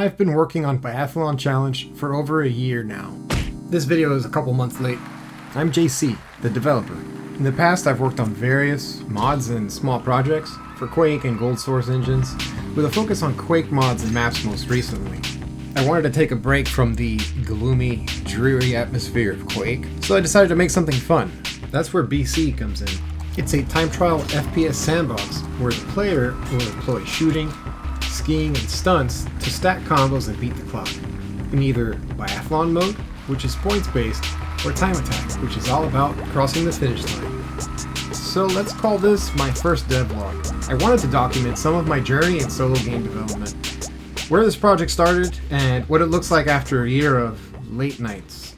I've been working on Biathlon Challenge for over a year now. This video is a couple months late. I'm JC, the developer. In the past, I've worked on various mods and small projects for Quake and Gold Source engines, with a focus on Quake mods and maps most recently. I wanted to take a break from the gloomy, dreary atmosphere of Quake, so I decided to make something fun. That's where BC comes in. It's a time trial FPS sandbox where the player will employ shooting, skiing, and stunts to stack combos and beat the clock, in either Biathlon mode, which is points-based, or time attack, which is all about crossing the finish line. So let's call this my first devlog. I wanted to document some of my journey in solo game development, where this project started, and what it looks like after a year of late nights.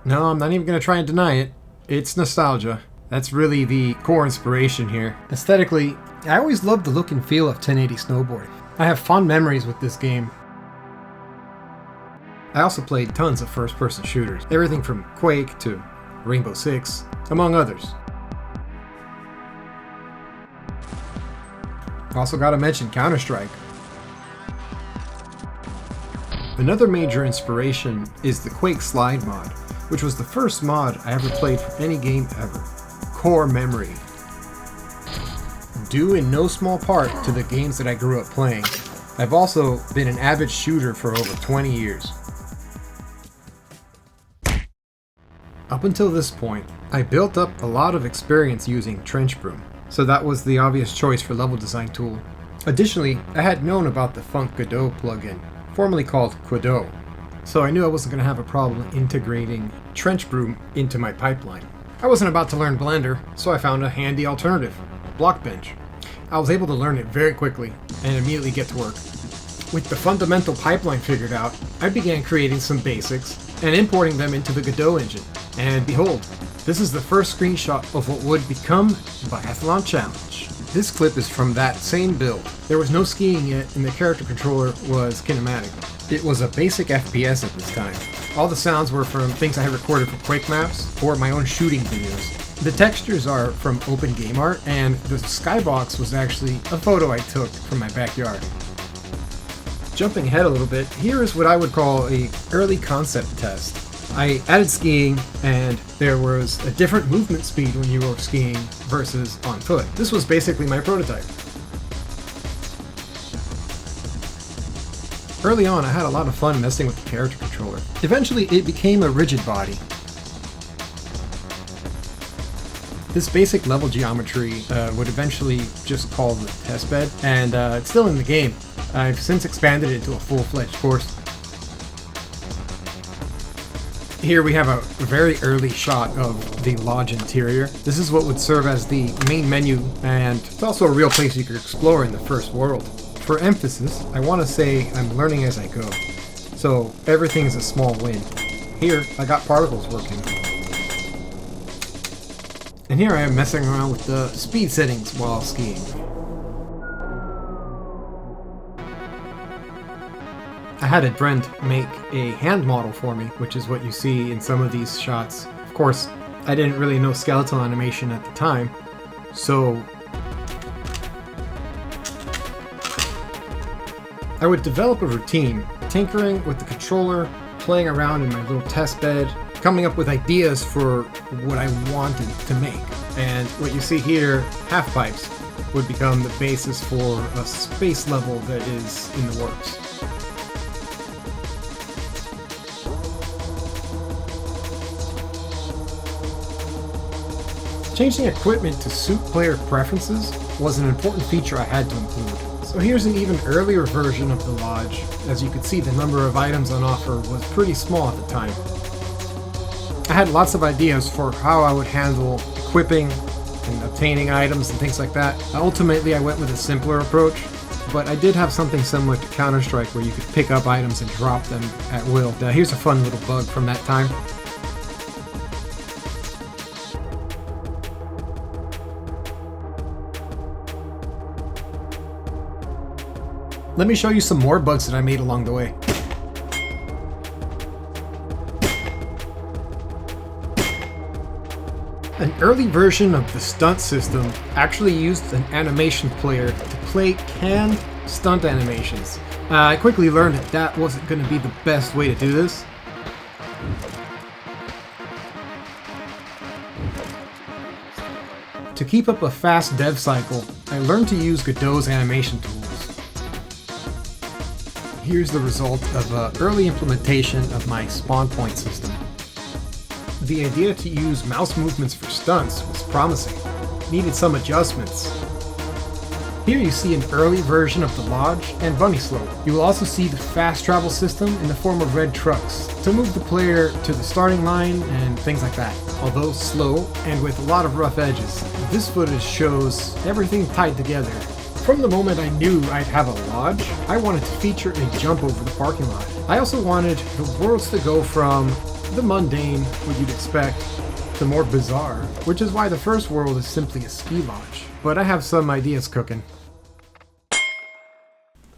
No, I'm not even going to try and deny it. It's nostalgia. That's really the core inspiration here. Aesthetically, I always loved the look and feel of 1080 snowboarding. I have fond memories with this game. I also played tons of first-person shooters, everything from Quake to Rainbow Six, among others. Also gotta mention Counter-Strike. Another major inspiration is the Quake Slide mod, which was the first mod I ever played for any game ever. Core memory. Due in no small part to the games that I grew up playing, I've also been an avid shooter for over 20 years. Up until this point, I built up a lot of experience using Trench Broom, so that was the obvious choice for level design tool. Additionally, I had known about the Funk Godot plugin, formerly called Godot, so I knew I wasn't going to have a problem integrating Trench Broom into my pipeline. I wasn't about to learn Blender, so I found a handy alternative, Blockbench. I was able to learn it very quickly and immediately get to work. With the fundamental pipeline figured out, I began creating some basics and importing them into the Godot Engine. And behold, this is the first screenshot of what would become Biathlon Challenge. This clip is from that same build. There was no skiing yet and the character controller was kinematic. It was a basic FPS at this time. All the sounds were from things I had recorded for Quake maps or my own shooting videos. The textures are from open game art, and the skybox was actually a photo I took from my backyard. Jumping ahead a little bit, here is what I would call a early concept test. I added skiing, and there was a different movement speed when you were skiing versus on foot. This was basically my prototype. Early on, I had a lot of fun messing with the character controller. Eventually, it became a rigid body. This basic level geometry would eventually just call the testbed, and it's still in the game. I've since expanded it to a full-fledged course. Here we have a very early shot of the lodge interior. This is what would serve as the main menu, and it's also a real place you could explore in the first world. For emphasis, I want to say I'm learning as I go, so everything's a small win. Here, I got particles working. And here I am messing around with the speed settings while skiing. I had a friend make a hand model for me, which is what you see in some of these shots. Of course, I didn't really know skeletal animation at the time, so I would develop a routine, tinkering with the controller, playing around in my little test bed, coming up with ideas for what I wanted to make. And what you see here, half pipes, would become the basis for a space level that is in the works. Changing equipment to suit player preferences was an important feature I had to include. So here's an even earlier version of the lodge. As you can see, the number of items on offer was pretty small at the time. I had lots of ideas for how I would handle equipping and obtaining items and things like that. Ultimately, I went with a simpler approach, but I did have something similar to Counter-Strike where you could pick up items and drop them at will. Here's a fun little bug from that time. Let me show you some more bugs that I made along the way. An early version of the stunt system actually used an animation player to play canned stunt animations. I quickly learned that that wasn't going to be the best way to do this. To keep up a fast dev cycle, I learned to use Godot's animation tools. Here's the result of an early implementation of my spawn point system. The idea to use mouse movements for stunts was promising. Needed some adjustments. Here you see an early version of the Lodge and Bunny Slope. You will also see the fast travel system in the form of red trucks to move the player to the starting line and things like that. Although slow and with a lot of rough edges, this footage shows everything tied together. From the moment I knew I'd have a lodge, I wanted to feature a jump over the parking lot. I also wanted the worlds to go from the mundane, what you'd expect, to more bizarre, which is why the first world is simply a ski lodge. But I have some ideas cooking.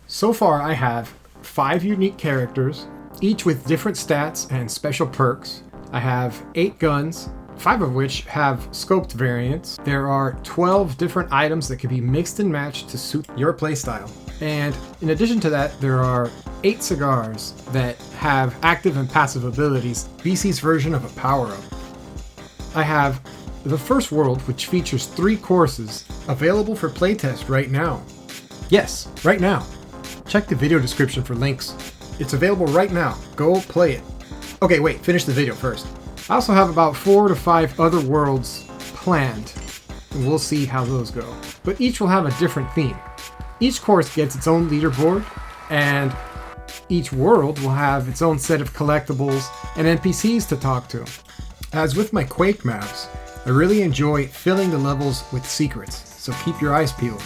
So far I have 5 unique characters, each with different stats and special perks. I have 8 guns, 5 of which have scoped variants. There are 12 different items that can be mixed and matched to suit your playstyle. And in addition to that, there are 8 cigars that have active and passive abilities, BC's version of a power-up. I have the first world, which features 3 courses available for playtest right now. Yes, right now. Check the video description for links. It's available right now. Go play it. Okay, wait, finish the video first. I also have about 4 to 5 other worlds planned, and we'll see how those go. But each will have a different theme. Each course gets its own leaderboard, and each world will have its own set of collectibles and NPCs to talk to. As with my Quake maps, I really enjoy filling the levels with secrets, so keep your eyes peeled.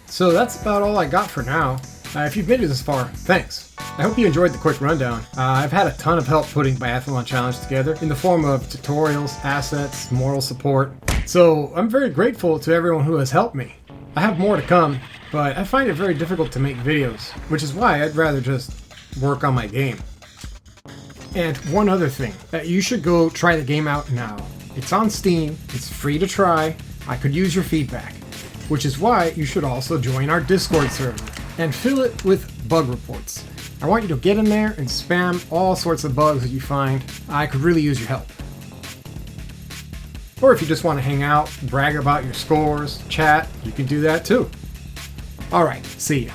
So that's about all I got for now. If you've made it this far, thanks. I hope you enjoyed the quick rundown. I've had a ton of help putting Biathlon Challenge together in the form of tutorials, assets, moral support. So I'm very grateful to everyone who has helped me. I have more to come, but I find it very difficult to make videos, which is why I'd rather just work on my game. And one other thing, you should go try the game out now. It's on Steam, it's free to try, I could use your feedback. Which is why you should also join our Discord server and fill it with bug reports. I want you to get in there and spam all sorts of bugs that you find. I could really use your help. Or if you just want to hang out, brag about your scores, chat, you can do that too. Alright, see ya.